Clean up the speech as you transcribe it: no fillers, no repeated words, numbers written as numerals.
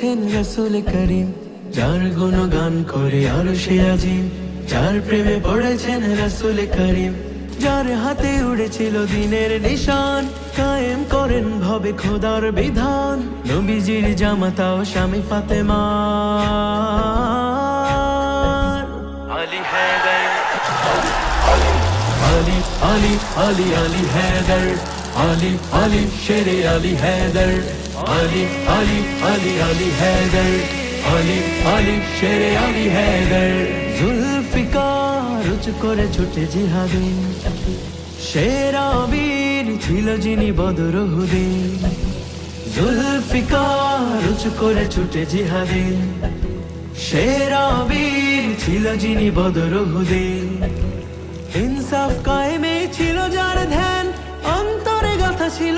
রসুল করিম যার গুণগান করে আরশে আজিম, যার প্রেমে পড়েছেন রসুল করিম, যার হাতে উড়েছিল দিনের নিশান, কায়েম করেন ভবে খোদার বিধান। নবীজির জামাতা ও স্বামী ফাতেমা আলী হায়দার, আলী আলী আলী আলী হায়দার, আলী আলী শেরে আলী হায়দার, আলী আলী আলী আলী হায়দার, আলী আলী শেরে আলী হায়দার। জুলফিকার উঁচু করে ছুটে জিহাদে, সেরা বীর ছিল যিনি বদর উহুদে। জুলফিকার উঁচু করে ছুটে জিহাদে, সেরা বীর ছিল যিনি বদর উহুদে। ইনসাফ কায়েমে ছিল যার ধ্যান, অন্তরে গাথা ছিল